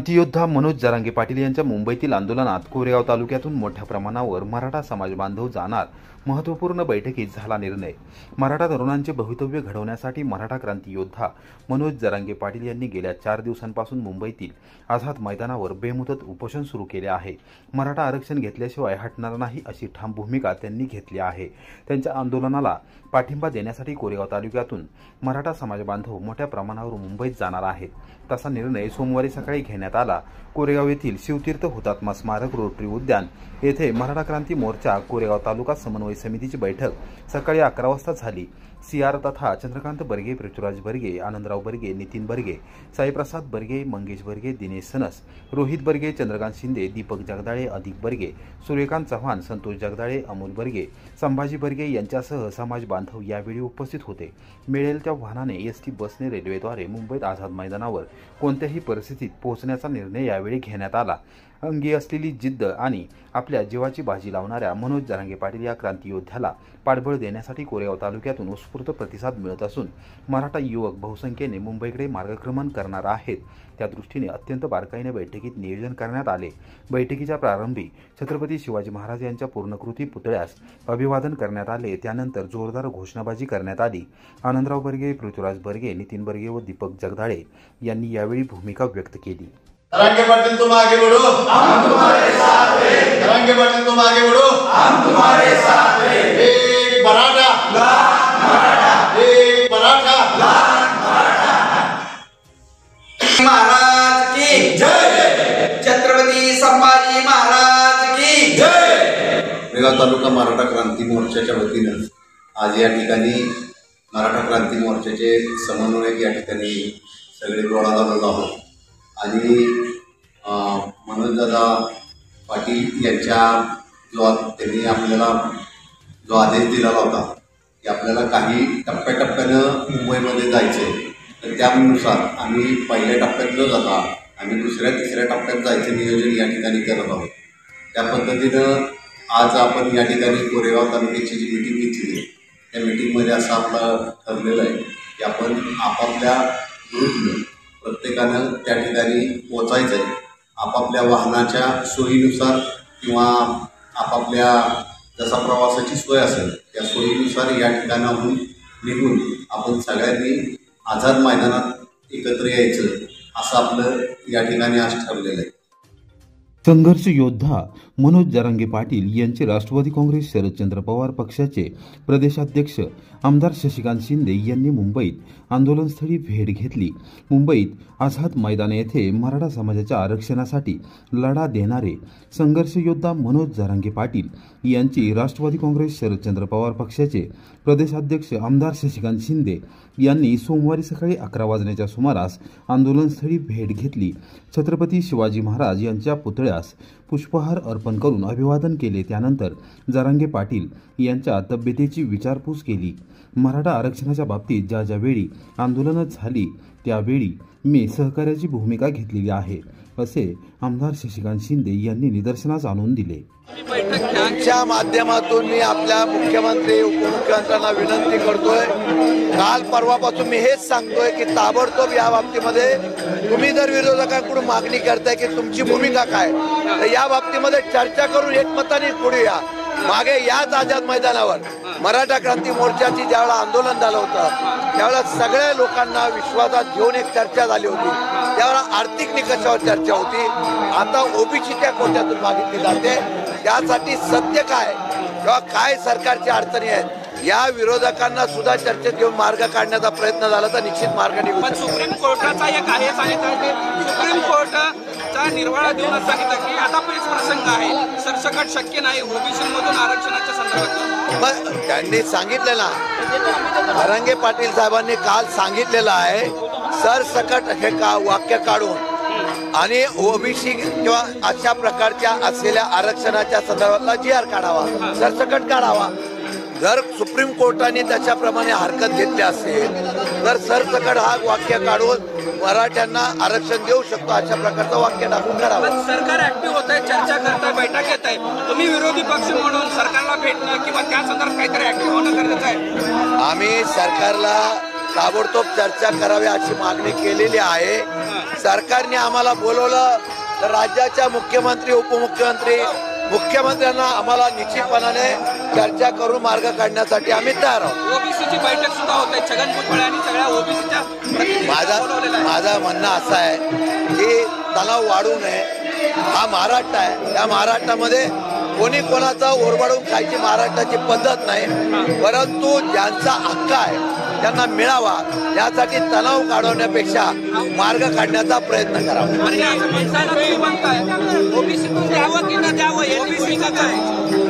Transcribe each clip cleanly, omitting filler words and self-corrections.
क्रांतियोद्धा मनोज जरांगे पाटील यांच्या मुंबईतील आंदोलनात कोरेगाव तालुक्यातून मोठ्या प्रमाणावर मराठा समाज बांधव जाणार महत्त्वपूर्ण बैठकीत झाला निर्णय। मराठा तरुणांचे भवितव्य घडवण्यासाठी मराठा क्रांतियोद्धा मनोज जरांगे पाटील यांनी गेल्या 4 दिवसांपासून मुंबईतील आझाद मैदानावर बेमुदत उपोषण सुरू केले आहे। मराठा आरक्षण घेतल्याशिवाय हटणार नाही अशी ठाम भूमिका त्यांनी घेतली आहे। त्यांच्या आंदोलनाला पाठिंबा देण्यासाठी कोरेगाव तालुक्यातून मराठा समाज बांधव मोठ्या प्रमाणावर मुंबईत जाणार आहेत। तसा निर्णय सोमवारी सकाळी घेण्यात आला। कोरेगाव येथील शिवतीर्थ हुतात्मा स्मारक रोटरी उद्यान येथे मराठा क्रांती मोर्चा कोरेगाव तालुका समन्वय समितीची बैठक सकाळी 11 वाजता झाली। सीआर तथा चंद्रकांत बर्गे, पृथ्वीराज बर्गे, आनंदराव बर्गे, नितीन बर्गे, साईप्रसाद बर्गे, मंगेश बर्गे, दिनेश सनस, रोहित बर्गे, चंद्रकांत शिंदे, दीपक जगदाळे, अधिक बर्गे, सूर्यकांत चव्हाण, संतोष जगदाळे, अमोल बर्गे, संभाजी बर्गे यांच्यासह समाज बांधव यावेळी उपस्थित होते। मिळेल त्या वाहनाने एसटी बसने रेल्वेद्वारे मुंबईत आझाद मैदानावर कोणत्याही परिस्थितीत पोहोचण्याचा निर्णय यावेळी घेण्यात आला। अंगी असलेली जिद्द आणि आपल्या जीवाची बाजी लावणाऱ्या मनोज जरांगे पाटील या क्रांतियोद्ध्याला पाठबळ देण्यासाठी कोरेगाव तालुक्यातून उत्स्फूर्त प्रतिसाद मिळत असून मराठा युवक बहुसंख्येने मुंबईकडे मार्गक्रमण करणार आहेत। त्या दृष्टीने अत्यंत बारकाईने बैठकीत नियोजन करण्यात आले। बैठकीच्या प्रारंभी छत्रपती शिवाजी महाराज यांच्या पूर्णकृती पुतळ्यास अभिवादन करण्यात आले। त्यानंतर जोरदार घोषणाबाजी करण्यात आली। आनंदराव बर्गे, पृथ्वीराज बर्गे, नितीन बर्गे व दीपक जगदाळे यांनी यावेळी भूमिका व्यक्त केली। जरांगे पाटील तुम आगे बढ़ो, हम तुम्हारे साथ हैं। जरांगे पाटील तुम आगे बढ़ो, हम तुम्हारे साथ हैं। एक मराठा, लाख मराठा, एक मराठा, लाख मराठा। महाराज की जय, छत्रपती संभाजी महाराज की जय। कोरेगाव तालुका मराठा क्रांती मोर्चाच्या वतीने आज या ठिकाणी मराठा क्रांती मोर्चाचे समन्वयक या ठिकाणी सगळे गोळा झालेलो आहोत आणि मनोजदादा पाटील यांच्या त्यांनी आपल्याला जो आदेश दिलेला होता की आपल्याला काही टप्प्याटप्प्यानं मुंबईमध्ये जायचं आहे, तर त्यानुसार आम्ही पहिल्या टप्प्यात न जाता आम्ही दुसऱ्या तिसऱ्या टप्प्यात जायचं नियोजन या ठिकाणी करत आहोत। त्या पद्धतीनं आज आपण या ठिकाणी कोरेगाव तालुक्याची जी मीटिंग घेतली त्या मीटिंगमध्ये असं आपलं ठरलेलं आहे की आपण आपापल्या ग्रुपनं प्रत्येकानं त्या ठिकाणी पोचायचं आहे। आपापल्या वाहनाच्या सोयीनुसार किंवा आपापल्या जसा प्रवासाची सोय असेल त्या सोयीनुसार या ठिकाणाहून निघून आपण सगळ्यांनी आझाद मैदानात एकत्र यायचं असं आपलं या ठिकाणी आज ठरलेलं आहे। संघर्ष योद्धा मनोज जरांगे पाटील यांचे राष्ट्रवादी काँग्रेस शरदचंद्र पवार पक्षाचे प्रदेशाध्यक्ष आमदार शशिकांत शिंदे यांनी मुंबईत आंदोलनस्थळी भेट घेतली। मुंबईत आझाद मैदान येथे मराठा समाजाच्या आरक्षणासाठी लढा देणारे संघर्ष योद्धा मनोज जरांगे पाटील यांची राष्ट्रवादी काँग्रेस शरदचंद्र पवार पक्षाचे प्रदेशाध्यक्ष आमदार शशिकांत शिंदे यांनी सोमवारी सकाळी 11 वाजण्याच्या सुमारास आंदोलनस्थळी भेट घेतली। छत्रपती शिवाजी महाराज यांच्या पुतळ्यास पुष्पहार अर्पण करून अभिवादन केले। त्यानंतर जरांगे पाटील यांच्या तब्येतीची विचारपूस केली। मराठा आरक्षणाच्या बाबतीत ज्या वेळी आंदोलनं झाली त्यावेळी मी सहकार्याची भूमिका घेतलेली आहे असे आमदार शशिकांत शिंदे यांनी निदर्शनास आणून दिले। यांच्या माध्यमातून मी आपल्या मुख्यमंत्री उपमुख्यमंत्र्यांना विनंती करतोय, काल परवापासून मी हेच सांगतोय की ताबडतोब या बाबतीमध्ये तुम्ही जर विरोधकांकडून मागणी करताय की तुमची भूमिका काय, तर या बाबतीमध्ये चर्चा करून एकमताने पुढे या। मागे याच आझाद मैदानावर मराठा क्रांती मोर्चाची ज्यावेळेला आंदोलन झालं होतं त्यावेळेला सगळ्या लोकांना विश्वासात घेऊन एक चर्चा झाली होती। त्यावेळेला आर्थिक निकषावर चर्चा होती, आता ओबीसीच्या कोट्यातून मागितली जाते। त्यासाठी सत्य काय किंवा काय सरकारच्या अडचणी आहेत या विरोधकांना सुद्धा चर्चेत घेऊन मार्ग काढण्याचा प्रयत्न झाला तर निश्चित मार्ग निघू शकतो। सुप्रीम कोर्टाचा एक आहे सांगितलं की सुप्रीम कोर्टाचा निर्वाळा देऊनच सांगितलं की आता प्रसंग आहे, सरसकट शक्य नाही ओबीसी मधून आरक्षणाच्या संदर्भात। त्यांनी सांगितलं ना, जरांगे पाटील साहेबांनी काल सांगितलेलं आहे सरसकट हे वाक्य काढून आणि ओबीसी किंवा अशा प्रकारच्या असलेल्या आरक्षणाच्या संदर्भातला GR काढावा, सरसकट काढावा। जर सुप्रीम कोर्टाने त्याच्याप्रमाणे हरकत घेतली असेल तर सरसकट हा वाक्य काढून मराठ्यांना आरक्षण देऊ शकतो अशा प्रकारचं वाक्य टाकून करावं। सरकार ऍक्टिव्ह होत आहे, चर्चा करत आहे, बैठक घेत आहे, तुम्ही विरोधी पक्ष म्हणून सरकारला भेटणं किंवा त्या संदर्भात काहीतरी ऍक्टिव्ह होणं गरजेचं आहे। आम्ही सरकारला ताबडतोब चर्चा करावी अशी मागणी केलेली आहे. सरकारने आम्हाला बोलवलं तर राज्याच्या मुख्यमंत्री उपमुख्यमंत्री मुख्यमंत्र्यांना आम्हाला निश्चितपणाने चर्चा करून मार्ग काढण्यासाठी आम्ही तयार आहोत. ओबीसीची बैठक सुद्धा होते. छगन भुजबळ आणि सगळ्या ओबीसीच्या माझं म्हणणं असं आहे की तणाव वाढू नये. हा महाराष्ट्र आहे. या महाराष्ट्रामध्ये कोणी कोणाचा ओरबाडून खायची महाराष्ट्राची पद्धत नाही, परंतु ज्यांचा हक्क आहे त्यांना मिळावा यासाठी तणाव काढवण्यापेक्षा मार्ग काढण्याचा प्रयत्न करावा. ओबीसीतून द्यावं की न द्यावं, ओबीसीचं काय,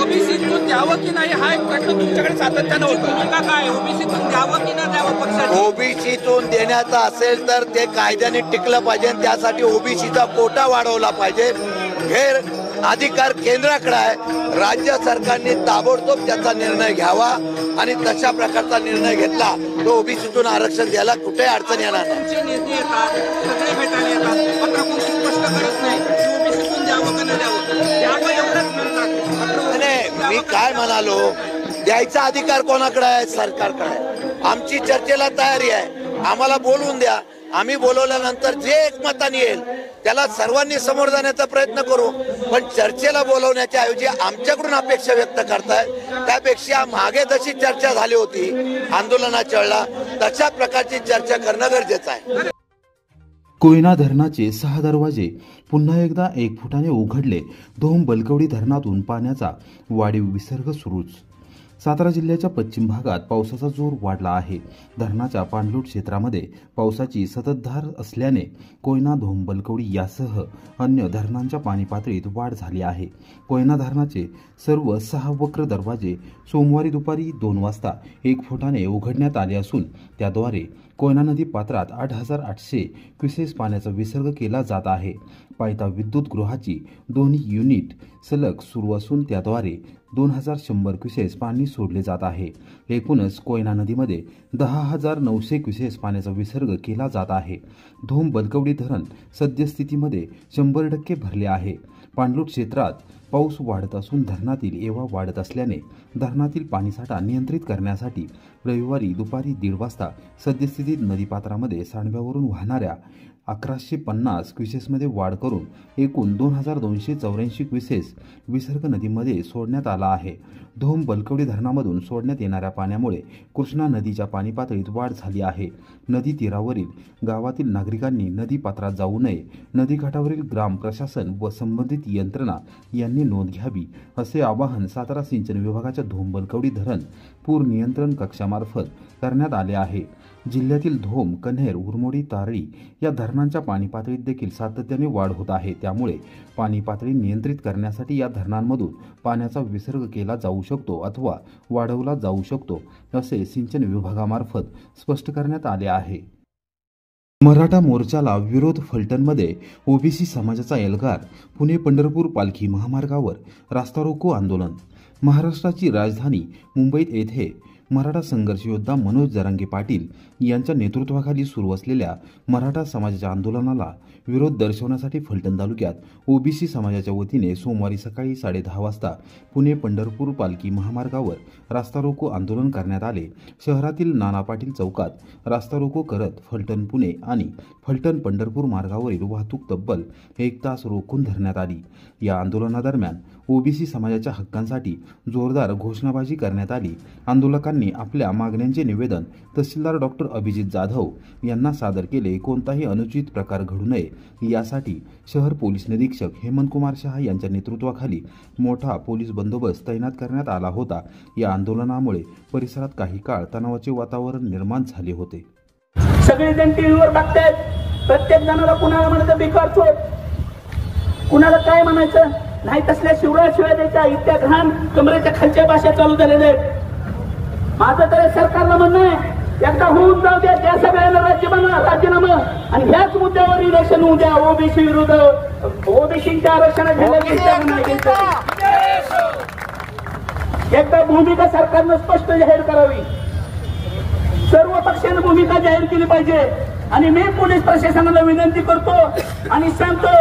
ओबीसीतून द्यावं की नाही हा एक प्रश्न तुमच्याकडे सातत्यानं होतो का? काय ओबीसीतून द्यावं की न द्यावं पक्षाने? ओबीसीतून देण्याचं असेल तर ते कायद्याने टिकलं पाहिजे. त्यासाठी ओबीसीचा कोटा वाढवला पाहिजे. हे अधिकार केंद्राकडे आहे. राज्य सरकारने ताबडतोब त्याचा निर्णय घ्यावा आणि तशा प्रकारचा निर्णय घेतला तो ओबीसीतून आरक्षण द्यायला कुठेही अडचण येणार नाही. नेते येतात, सगळे भेटायला येतात, पत्र कोणी स्पष्ट करत नाही ओबीसीतून द्यावं का न द्यावं, द्यावं एवढंच म्हणतात. मी काय म्हणालो, द्यायचा अधिकार कोणाकडे आहे? सरकारकडे आहे. आमची चर्चेला तयारी आहे. आम्हाला बोलवून द्या. आम्ही बोलवल्यानंतर जे एकमताने येईल त्याला सर्वांनी समोर जाण्याचा प्रयत्न करू. पण चर्चेला बोलवण्याच्या ऐवजी आमच्याकडून अपेक्षा व्यक्त करतायत, त्यापेक्षा मागे जशी चर्चा झाली होती आंदोलनाच्या वेळेला तशा प्रकारची चर्चा करणं गरजेचं आहे. कोयना धरणाचे 6 दरवाजे पुन्हा एकदा 1 फुटाने उघडले. धोम बलकवडी धरणातून पाण्याचा वाढीव विसर्ग सुरूच. सातारा जिल्ह्याच्या पश्चिम भागात पावसाचा जोर वाढला आहे. धरणाच्या पाणलोट क्षेत्रामध्ये पावसाची संततधार असल्याने कोयना, धोम, बलकवडी यासह अन्य धरणांच्या पाणी पातळीत वाढ झाली आहे. कोयना धरणाचे सर्व 6 वक्र दरवाजे सोमवारी दुपारी 2 वाजता 1 फुटाने उघडण्यात आले असून त्याद्वारे कोयना नदी पात्रात 8,800 क्युसेस पाण्याचा विसर्ग केला जात आहे. पायथा विद्युत गृहाची दोन्ही युनिट सलग सुरू असून त्याद्वारे 2,100 क्युसेस पाणी सोडले जात आहे. एकूणच कोयना नदीमध्ये 10,900 क्युसेस पाण्याचा विसर्ग केला जात आहे. धोम बलकवडी धरण सद्यस्थितीमध्ये 100% भरले आहे. पाणलोट क्षेत्रात पाऊस वाढत असून धरणातील एवा वाढत असल्याने धरणातील पाणीसाठा नियंत्रित करण्यासाठी रविवारी दुपारी 1:30 वाजता सद्यस्थितीत नदीपात्रामध्ये सांडव्यावरून वाहणाऱ्या 1,150 क्युसेसमध्ये वाढ करून एकूण 2,284 क्युसेस विसर्ग नदीमध्ये सोडण्यात आला आहे. धोम बलकवडी धरणामधून सोडण्यात येणाऱ्या पाण्यामुळे कृष्णा नदीच्या पाणी पातळीत वाढ झाली आहे. नदी तीरावरील गावातील नागरिकांनी नदी पात्रात जाऊ नये. नदीकाठावरील ग्राम प्रशासन व संबंधित यंत्रणा यांनी नोंद घ्यावी असे आवाहन सातारा सिंचन विभागाच्या धोम बलकवडी धरण पूर नियंत्रण कक्षामार्फत करण्यात आले आहे. जिल्ह्यातील धोम, कन्हेर, उरमोडी, तारळी या धरणांच्या पाणी पातळीत देखील सातत्याने वाढ होत आहे. त्यामुळे पाणी पातळी नियंत्रित करण्यासाठी या धरणांमधून पाण्याचा विसर्ग केला जाऊ शकतो अथवा वाढवला जाऊ शकतो असे सिंचन विभागामार्फत स्पष्ट करण्यात आले आहे. मराठा मोर्चाला विरोध. फलटणमध्ये ओबीसी समाजाचा एल्गार. पुणे पंढरपूर पालखी महामार्गावर रास्ता रोको आंदोलन. महाराष्ट्राची राजधानी मुंबईत येथे मराठा संघर्ष योद्धा मनोज जरांगे पाटील यांच्या नेतृत्वाखाली सुरू असलेल्या मराठा समाजाच्या आंदोलनाला विरोध दर्शवण्यासाठी फलटण तालुक्यात ओबीसी समाजाच्या वतीने सोमवारी सकाळी 10:30 वाजता पुणे पंढरपूर पालखी महामार्गावर रास्ता रोको आंदोलन करण्यात आले. शहरातील नाना पाटील चौकात रास्ता रोको करत फलटण पुणे आणि फलटण पंढरपूर मार्गावरील वाहतूक तब्बल 1 तास रोखून धरण्यात आली. या आंदोलनादरम्यान ओबीसी समाजाच्या हक्कांसाठी जोरदार घोषणाबाजी करण्यात आली. आंदोलकांनी आपल्या मागण्यांचे निवेदन तहसीलदार डॉक्टर अभिजित जाधव यांना सादर केले. कोणताही अनुचित प्रकार घडू नये यासाठी शहर पोलीस निरीक्षक हेमंतकुमार शहा यांच्या नेतृत्वाखाली मोठा पोलीस बंदोबस्त तैनात करण्यात आला होता. या आंदोलनामुळे परिसरात काही काळ तणावाचे वातावरण निर्माण झाले होते. सगळेजण टीव्हीवर बघतायत. प्रत्येक जणाला कुणाला म्हणायचं बेकार चोर, कुणाला काय म्हणायचं नाही. तसल्या शिवराय द्यायच्या इतक्या घाण कमरेच्या खालच्या भाषा चालू झालेल्या आहेत. माझं तर सरकारला म्हणणं आहे एकदा होऊन जाऊ द्या. त्या सगळ्यांना राजीनामा आणि ह्याच मुद्द्यावर इलेक्शन होऊ द्या. ओबीसी विरुद्ध ओबीसीच्या आरक्षणाची एकदा भूमिका सरकारनं स्पष्ट जाहीर करावी. सर्व पक्षांनी भूमिका जाहीर केली पाहिजे. आणि मी पोलीस प्रशासनाला विनंती करतो आणि सांगतो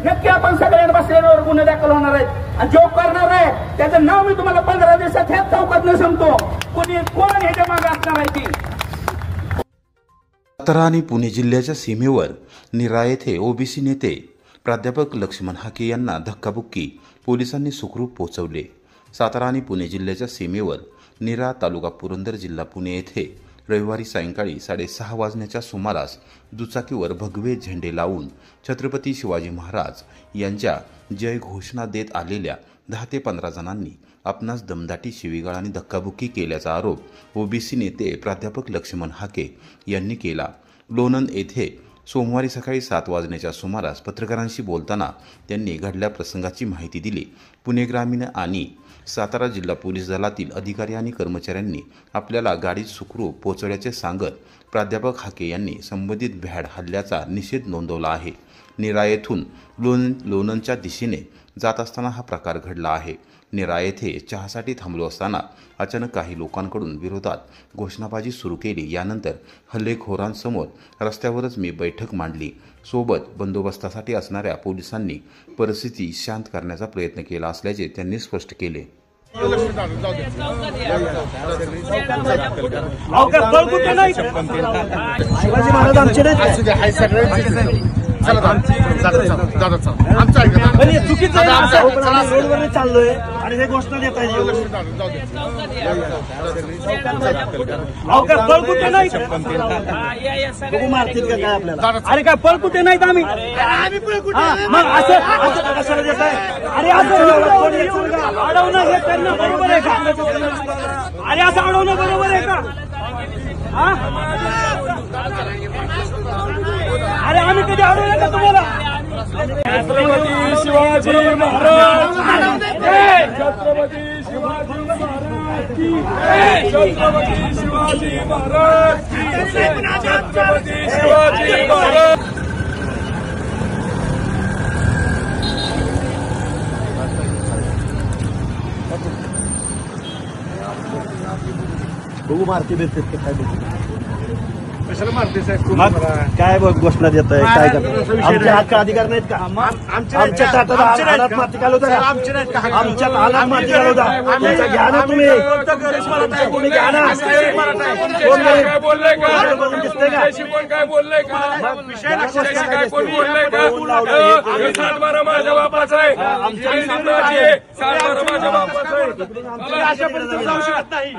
नक्की आपण सगळ्यांना बसलेल्यावर गुन्हे दाखल होणार आहेत. आणि जो करणार आहे त्याचं नाव मी तुम्हाला 15 दिवसात ह्याच चौकात न सांगतो. कोण ह्याच्या मागे असणार आहे ती सातारा आणि पुणे जिल्ह्याच्या सीमेवर नीरा येथे ओबीसी नेते प्राध्यापक लक्ष्मण हाके यांना धक्काबुक्की पोलिसांनी सुखरूप पोहोचवले। सातारा आणि पुणे जिल्ह्याच्या सीमेवर नीरा तालुका पुरंदर जिल्हा पुणे येथे रविवारी सायंकाळी 6:30 वाजण्याच्या सुमारास दुचाकीवर भगवे झेंडे लावून छत्रपती शिवाजी महाराज यांच्या जय घोषणा देत आलेल्या 10 ते 15 जणांनी आपणास दमदाटी, शिवीगाळ आणि धक्काबुक्की केल्याचा आरोप ओबीसी नेते प्राध्यापक लक्ष्मण हाके यांनी केला। लोणंद येथे सोमवारी सकाळी 7 वाजण्याच्या सुमारास पत्रकारांशी बोलताना त्यांनी घडल्या प्रसंगाची माहिती दिली। पुणे ग्रामीण आणि सातारा जिल्हा पोलीस दलातील अधिकारी आणि कर्मचाऱ्यांनी आपल्याला गाडीत सुखरूप पोहोचवल्याचे सांगत प्राध्यापक हाके यांनी संबंधित भ्याड हल्ल्याचा निषेध नोंदवला आहे। नीरा येथून लोणंदच्या दिशेने जात असताना हा प्रकार घडला आहे। नीरा येथे चहासाठी थांबलो असताना अचानक काही लोकांकडून विरोधात घोषणाबाजी सुरू केली। यानंतर हल्लेखोरांसमोर रस्त्यावरच मी बैठक मांडली। सोबत बंदोबस्तासाठी असणाऱ्या पोलिसांनी परिस्थिती शांत करण्याचा प्रयत्न केला असल्याचे त्यांनी स्पष्ट केले। शिवाजी महाराज आमचे चुकीचं रोडवर चाललोय आणि हे घोषणा देत आहे। पळ कुठे नाही बघू मारतील का काय आपल्याला? अरे काय पळ कुठे नाहीत आम्ही मग असं कशाला देत आहे? अरे असं अडवणं हे करणं बरोबर आहे का? अरे असं अडवणं बरोबर आहे का? अरे आम्ही कधी अडवलं का तुम्हाला? छत्रपती शिवाजी महाराज, छत्रपती शिवाजी महाराज, छत्रपती शिवाजी महाराज, छत्रपती शिवाजी महाराज। बघू मारते भेटते काय कशाला मारते साहेब? काय घोषणा देत आहे? काय करतात? आमच्या हक्क अधिकार नाहीत का? आमच्या हातात माती घालवता, आमच्या हातात माती घालवता, घ्या ना तुम्ही, कोणी घ्या ना। बघून दिसतंय का? काय बोललंय का? माझ्या बापाचा आहे, माझ्या बापाचा आहे। अशा पद्धतीने जाऊ शकत नाही।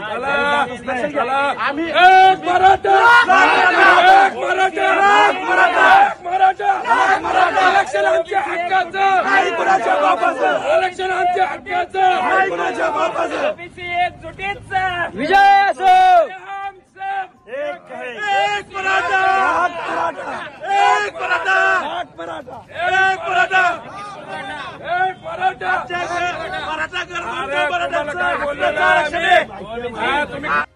आम्ही एक मराठा, एक मराठा, एक मराठा, एक मराठा, एक मराठा। इलेक्शन आमच्या हक्काचं, नाही कुणाच्या बापाचं। इलेक्शन आमच्या हक्काचं, नाही कुणाच्या बापाचं। एकजुटीचा विजय असो। एक मराठा, एक मराठा, एक मराठा, एक मराठा, एक मराठा। मराठा कर, मराठा कर।